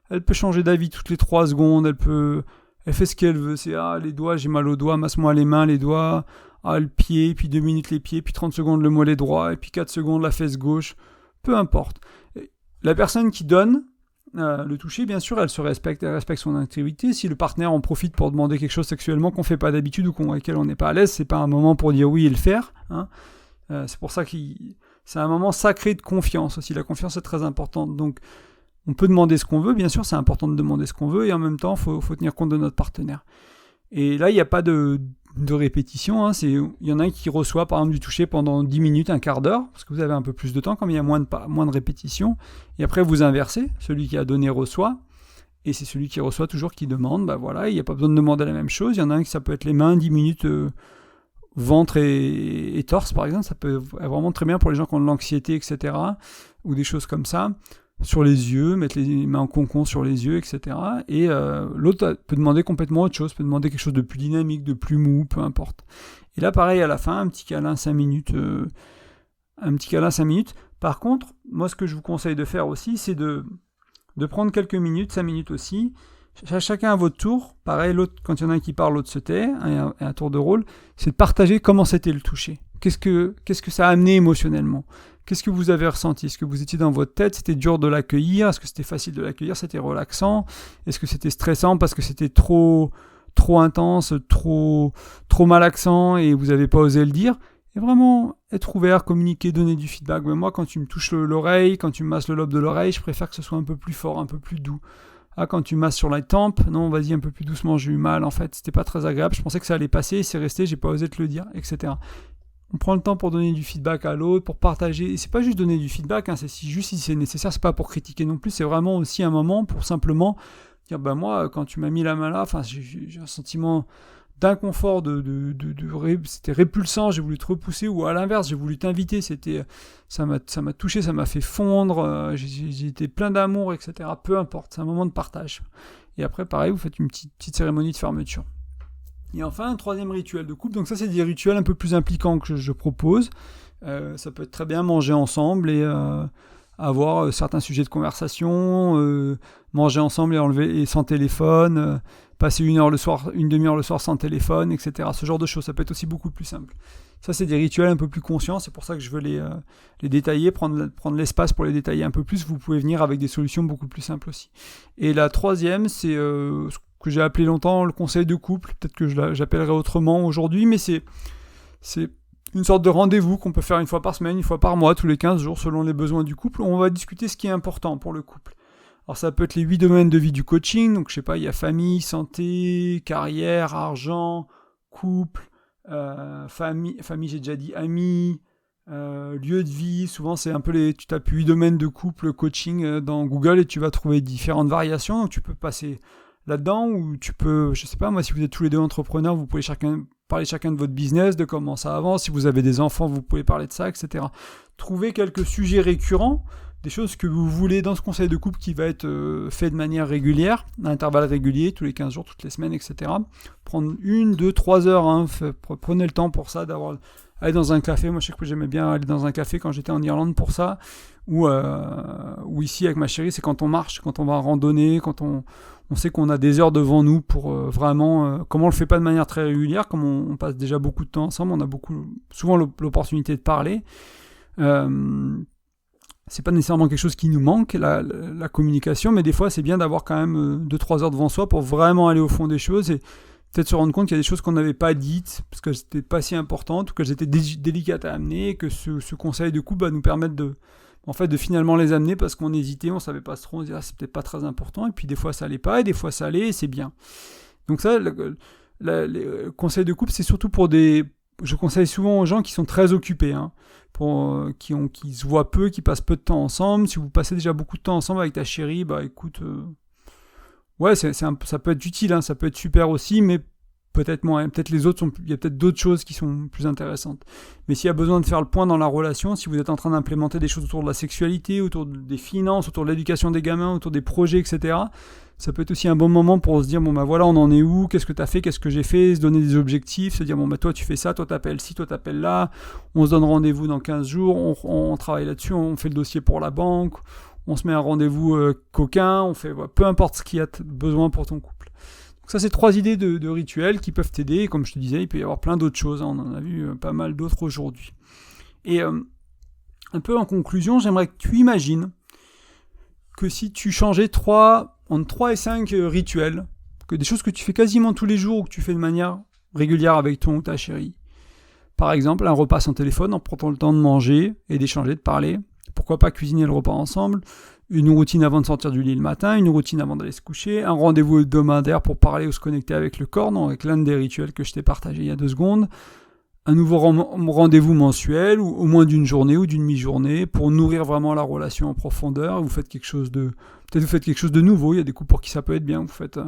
elle peut changer d'avis toutes les 3 secondes, elle fait ce qu'elle veut. C'est, les doigts, j'ai mal aux doigts, masse-moi les mains, les doigts, le pied, puis 2 minutes les pieds, puis 30 secondes le mollet droit, et puis 4 secondes la fesse gauche. Peu importe. La personne qui donne le toucher, bien sûr, elle respecte son intégrité. Si le partenaire en profite pour demander quelque chose sexuellement qu'on ne fait pas d'habitude ou avec lequel on n'est pas à l'aise, c'est pas un moment pour dire oui et le faire. C'est pour ça que c'est un moment sacré de confiance aussi. La confiance est très importante. Donc, On peut demander ce qu'on veut, bien sûr, c'est important de demander ce qu'on veut, et en même temps, faut tenir compte de notre partenaire. Et là, il n'y a pas de répétition. Il y en a un qui reçoit, par exemple, du toucher pendant 10 minutes, un quart d'heure, parce que vous avez un peu plus de temps, comme il y a moins de répétitions. Et après, vous inversez, celui qui a donné reçoit, et c'est celui qui reçoit toujours qui demande. Il n'y a pas besoin de demander la même chose. Il y en a un qui, ça peut être les mains, 10 minutes, ventre et torse, par exemple. Ça peut être vraiment très bien pour les gens qui ont de l'anxiété, etc., ou des choses comme ça. Sur les yeux, mettre les mains en concon sur les yeux, etc. Et l'autre peut demander complètement autre chose, peut demander quelque chose de plus dynamique, de plus mou, peu importe. Et là, pareil, à la fin, un petit câlin 5 minutes. Par contre, moi, ce que je vous conseille de faire aussi, c'est de prendre quelques minutes, 5 minutes aussi. Chacun à votre tour. Pareil, l'autre, quand il y en a un qui parle, l'autre se tait, un tour de rôle. C'est de partager comment c'était le toucher. Qu'est-ce que ça a amené émotionnellement ? Qu'est-ce que vous avez ressenti ? Est-ce que vous étiez dans votre tête ? C'était dur de l'accueillir ? Est-ce que c'était facile de l'accueillir ? C'était relaxant ? Est-ce que c'était stressant parce que c'était trop intense, trop malaxant et vous n'avez pas osé le dire ? Et vraiment être ouvert, communiquer, donner du feedback. Mais moi, quand tu me touches l'oreille, quand tu me masses le lobe de l'oreille, je préfère que ce soit un peu plus fort, un peu plus doux. Ah, quand tu masses sur la tempe, non, vas-y un peu plus doucement, j'ai eu mal en fait, c'était pas très agréable, je pensais que ça allait passer, et c'est resté, j'ai pas osé te le dire, etc. On prend le temps pour donner du feedback à l'autre, pour partager. Et c'est pas juste donner du feedback, c'est juste si c'est nécessaire, c'est pas pour critiquer non plus, c'est vraiment aussi un moment pour simplement dire moi, quand tu m'as mis la main là, j'ai un sentiment d'inconfort, c'était répulsant, j'ai voulu te repousser, ou à l'inverse, j'ai voulu t'inviter, ça m'a touché, ça m'a fait fondre, j'ai été plein d'amour, etc. Peu importe, c'est un moment de partage. Et après, pareil, vous faites une petite cérémonie de fermeture. Et enfin, un troisième rituel de couple. Donc ça, c'est des rituels un peu plus impliquants que je propose. Ça peut être très bien manger ensemble et avoir certains sujets de conversation, manger ensemble et sans téléphone, passer une demi-heure le soir sans téléphone, etc. Ce genre de choses, ça peut être aussi beaucoup plus simple. Ça, c'est des rituels un peu plus conscients. C'est pour ça que je veux les détailler, prendre l'espace pour les détailler un peu plus. Vous pouvez venir avec des solutions beaucoup plus simples aussi. Et la troisième, c'est ce que j'ai appelé longtemps le conseil de couple, peut-être que j'appellerai autrement aujourd'hui, mais c'est une sorte de rendez-vous qu'on peut faire une fois par semaine, une fois par mois, tous les 15 jours, selon les besoins du couple, où on va discuter ce qui est important pour le couple. Alors ça peut être les 8 domaines de vie du coaching, donc je sais pas, il y a famille, santé, carrière, argent, couple, famille j'ai déjà dit, amis, lieu de vie, souvent c'est un peu tu tapes 8 domaines de couple coaching dans Google et tu vas trouver différentes variations, donc tu peux passer là-dedans, ou tu peux, je sais pas moi, si vous êtes tous les deux entrepreneurs, vous pouvez parler chacun de votre business, de comment ça avance, si vous avez des enfants, vous pouvez parler de ça, etc. Trouvez quelques sujets récurrents, des choses que vous voulez dans ce conseil de couple qui va être fait de manière régulière, à intervalles réguliers, tous les 15 jours, toutes les semaines, etc. Prendre 1, 2, 3 heures, prenez le temps pour ça, aller dans un café. Moi, je sais que j'aimais bien aller dans un café quand j'étais en Irlande pour ça, ou ici avec ma chérie, c'est quand on marche, quand on va en randonnée, quand on sait qu'on a des heures devant nous pour vraiment, comme on le fait pas de manière très régulière, comme on passe déjà beaucoup de temps ensemble, on a souvent l'opportunité de parler. C'est pas nécessairement quelque chose qui nous manque, la communication, mais des fois c'est bien d'avoir quand même 2-3 heures devant soi pour vraiment aller au fond des choses et peut-être se rendre compte qu'il y a des choses qu'on n'avait pas dites parce qu'elles n'étaient pas si importantes ou qu'elles étaient délicates à amener, et que ce conseil de couple va nous permettre de finalement les amener parce qu'on hésitait, on savait pas trop, on se disait c'est peut-être pas très important, et puis des fois ça allait pas et des fois ça allait, et c'est bien. Donc ça, les conseils de couple, c'est surtout je conseille souvent aux gens qui sont très occupés, qui se voient peu, qui passent peu de temps ensemble. Si vous passez déjà beaucoup de temps ensemble avec ta chérie, écoute, ouais, ça peut être utile, ça peut être super aussi, mais peut-être moins. Peut-être il y a peut-être d'autres choses qui sont plus intéressantes. Mais s'il y a besoin de faire le point dans la relation, si vous êtes en train d'implémenter des choses autour de la sexualité, autour des finances, autour de l'éducation des gamins, autour des projets, etc., ça peut être aussi un bon moment pour se dire, voilà, on en est où, qu'est-ce que tu as fait, qu'est-ce que j'ai fait, se donner des objectifs, se dire, toi tu fais ça, toi t'appelles ci, toi t'appelles là, on se donne rendez-vous dans 15 jours, on travaille là-dessus, on fait le dossier pour la banque, on se met un rendez-vous coquin, on fait peu importe ce qu'il y a besoin pour ton couple. Donc ça, c'est 3 idées de rituels qui peuvent t'aider, et comme je te disais, il peut y avoir plein d'autres choses, on en a vu pas mal d'autres aujourd'hui. Et un peu en conclusion, j'aimerais que tu imagines que si tu changeais entre 3 et 5 rituels, que des choses que tu fais quasiment tous les jours ou que tu fais de manière régulière avec ton ou ta chérie. Par exemple, un repas sans téléphone en prenant le temps de manger et d'échanger, de parler. Pourquoi pas cuisiner le repas ensemble. une routine avant de sortir du lit le matin, une routine avant d'aller se coucher, un rendez-vous hebdomadaire pour parler ou se connecter avec le corps, donc avec l'un des rituels que je t'ai partagé il y a 2 secondes, un nouveau rendez-vous mensuel, ou au moins d'une journée ou d'une mi-journée, pour nourrir vraiment la relation en profondeur. Vous faites quelque chose de... Peut-être vous faites quelque chose de nouveau, il y a des couples pour qui ça peut être bien, vous faites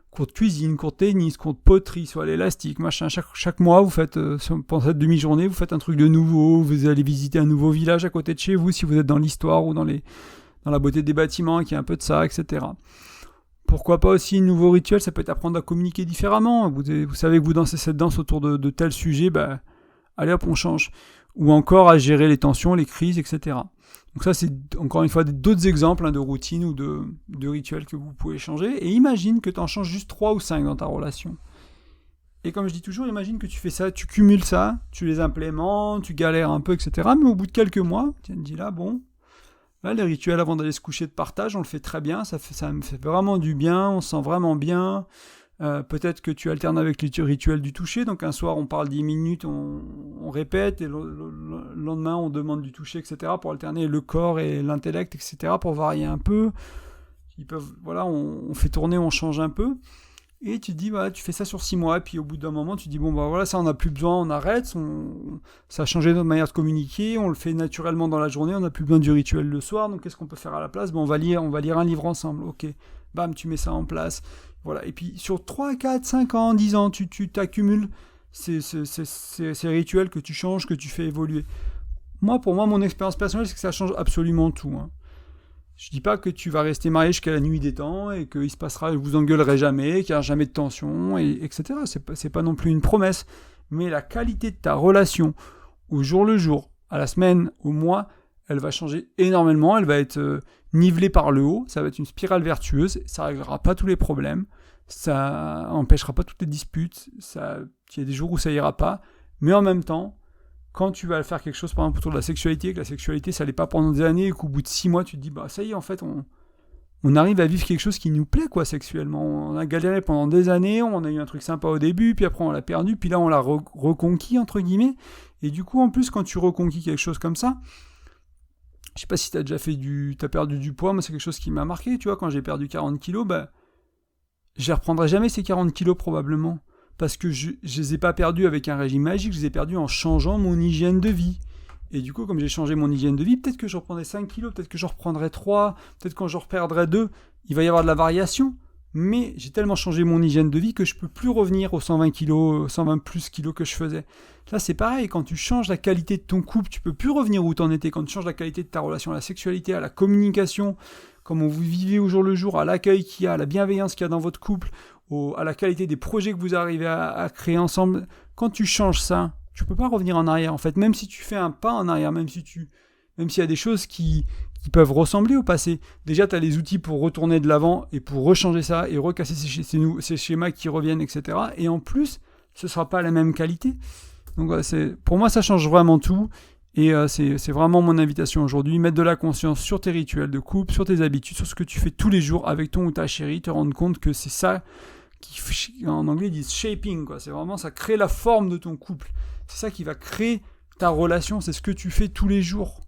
cours de cuisine, cours de tennis, cours de poterie, soit à l'élastique, machin. Chaque mois, vous faites, pendant cette demi-journée, vous faites un truc de nouveau, vous allez visiter un nouveau village à côté de chez vous, si vous êtes dans l'histoire ou dans la beauté des bâtiments, qui a un peu de ça, etc. Pourquoi pas aussi un nouveau rituel, ça peut être apprendre à communiquer différemment. Vous savez que vous dansez cette danse autour de tel sujet, allez hop, on change. Ou encore à gérer les tensions, les crises, etc. Donc ça, c'est encore une fois d'autres exemples de routines ou de rituels que vous pouvez changer. Et imagine que tu en changes juste 3 ou 5 dans ta relation. Et comme je dis toujours, imagine que tu fais ça, tu cumules ça, tu les implémentes, tu galères un peu, etc. Mais au bout de quelques mois, tu te dis là, les rituels avant d'aller se coucher de partage, on le fait très bien, ça me fait vraiment du bien, on se sent vraiment bien. Peut-être que tu alternes avec les rituels du toucher, donc un soir on parle 10 minutes, on répète, et le lendemain on demande du toucher, etc. pour alterner le corps et l'intellect, etc. pour varier un peu. On fait tourner, on change un peu. Et tu te dis, tu fais ça sur 6 mois, et puis au bout d'un moment, tu te dis, ça on n'a plus besoin, on arrête, ça a changé notre manière de communiquer, on le fait naturellement dans la journée, on n'a plus besoin du rituel le soir, donc qu'est-ce qu'on peut faire à la place ? On va lire un livre ensemble, ok, bam, tu mets ça en place, voilà. Et puis sur 3, 4, 5 ans, 10 ans, tu t'accumules ces rituels que tu changes, que tu fais évoluer. Pour moi, mon expérience personnelle, c'est que ça change absolument tout, hein. Je dis pas que tu vas rester marié jusqu'à la nuit des temps et qu'il se passera, vous engueulerez jamais, qu'il n'y aura jamais de tension, etc. C'est pas non plus une promesse. Mais la qualité de ta relation au jour le jour, à la semaine, au mois, elle va changer énormément. Elle va être nivelée par le haut. Ça va être une spirale vertueuse. Ça ne réglera pas tous les problèmes. Ça empêchera pas toutes les disputes. Il y a des jours où ça ira pas. Mais en même temps, quand tu vas faire quelque chose, par exemple, autour de la sexualité, que la sexualité, ça n'allait pas pendant des années, et qu'au bout de 6 mois, tu te dis, ça y est, en fait, on arrive à vivre quelque chose qui nous plaît, quoi, sexuellement. On a galéré pendant des années, on a eu un truc sympa au début, puis après, on l'a perdu, puis là, on l'a reconquis, entre guillemets. Et du coup, en plus, quand tu reconquis quelque chose comme ça, je sais pas si t'as perdu du poids, moi, c'est quelque chose qui m'a marqué, tu vois, quand j'ai perdu 40 kilos, je ne reprendrai jamais ces 40 kilos, probablement. Parce que je les ai pas perdus avec un régime magique, je les ai perdus en changeant mon hygiène de vie. Et du coup, comme j'ai changé mon hygiène de vie, peut-être que je reprendrai 5 kilos, peut-être que je reprendrai 3, peut-être quand je reperdrai 2, il va y avoir de la variation. Mais j'ai tellement changé mon hygiène de vie que je peux plus revenir aux 120 kilos, 120 plus kilos que je faisais. Là, c'est pareil, quand tu changes la qualité de ton couple, tu peux plus revenir où tu en étais. Quand tu changes la qualité de ta relation à la sexualité, à la communication, comment vous vivez au jour le jour, à l'accueil qu'il y a, à la bienveillance qu'il y a dans votre couple, à la qualité des projets que vous arrivez à créer ensemble, quand tu changes ça, tu peux pas revenir en arrière. En fait, même si tu fais un pas en arrière, même s'il y a des choses qui peuvent ressembler au passé, déjà tu as les outils pour retourner de l'avant et pour rechanger ça et recasser ces schémas qui reviennent, etc. Et en plus, ce sera pas la même qualité. Donc voilà, pour moi, ça change vraiment tout. Et c'est vraiment mon invitation aujourd'hui, mettre de la conscience sur tes rituels de couple, sur tes habitudes, sur ce que tu fais tous les jours avec ton ou ta chérie, te rendre compte que c'est ça qui, en anglais, ils disent shaping, quoi. C'est vraiment, ça crée la forme de ton couple. C'est ça qui va créer ta relation, c'est ce que tu fais tous les jours.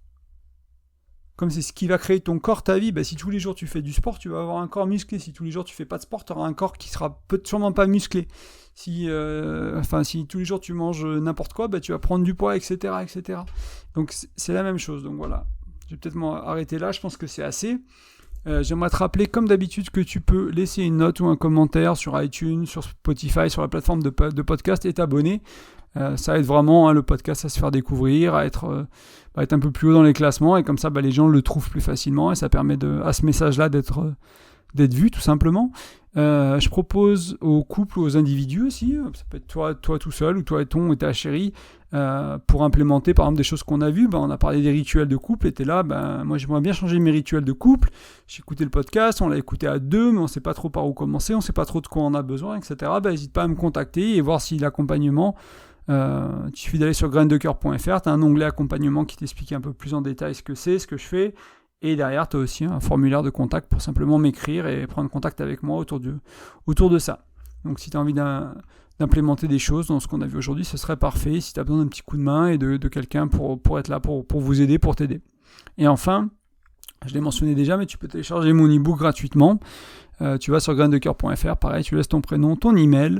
Comme c'est ce qui va créer ton corps, ta vie, si tous les jours tu fais du sport, tu vas avoir un corps musclé. Si tous les jours tu fais pas de sport, tu auras un corps qui sera sûrement pas musclé. Si tous les jours tu manges n'importe quoi, tu vas prendre du poids, etc., etc. Donc c'est la même chose. Donc voilà, je vais peut-être m'arrêter là, je pense que c'est assez. J'aimerais te rappeler, comme d'habitude, que tu peux laisser une note ou un commentaire sur iTunes, sur Spotify, sur la plateforme de podcast et t'abonner. Ça aide vraiment le podcast à se faire découvrir, à être un peu plus haut dans les classements, et comme ça les gens le trouvent plus facilement, et ça permet à ce message-là d'être vu, tout simplement. Je propose aux couples ou aux individus aussi, ça peut être toi tout seul, ou toi et ta chérie, pour implémenter par exemple des choses qu'on a vues. On a parlé des rituels de couple, et t'es là, moi j'aimerais bien changer mes rituels de couple. J'ai écouté le podcast, on l'a écouté à 2, mais on sait pas trop par où commencer, on sait pas trop de quoi on a besoin, etc. N'hésite pas à me contacter et voir si l'accompagnement... il suffit d'aller sur graindecoeur.fr, tu as un onglet accompagnement qui t'explique un peu plus en détail ce que c'est, ce que je fais, et derrière tu as aussi un formulaire de contact pour simplement m'écrire et prendre contact avec moi autour de ça. Donc si tu as envie d'implémenter des choses dans ce qu'on a vu aujourd'hui, ce serait parfait. Si tu as besoin d'un petit coup de main et de quelqu'un pour être là, pour vous aider, pour t'aider. Et enfin, Je l'ai mentionné déjà, mais tu peux télécharger mon e-book gratuitement. Tu vas sur graindecoeur.fr, pareil, tu laisses ton prénom, ton email,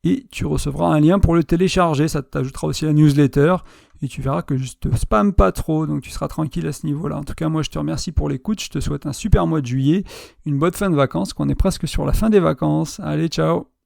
et tu recevras un lien pour le télécharger. Ça t'ajoutera aussi la newsletter, et tu verras que je te spamme pas trop, donc tu seras tranquille à ce niveau-là. En tout cas, moi, je te remercie pour l'écoute. Je te souhaite un super mois de juillet, une bonne fin de vacances, qu'on est presque sur la fin des vacances. Allez, ciao!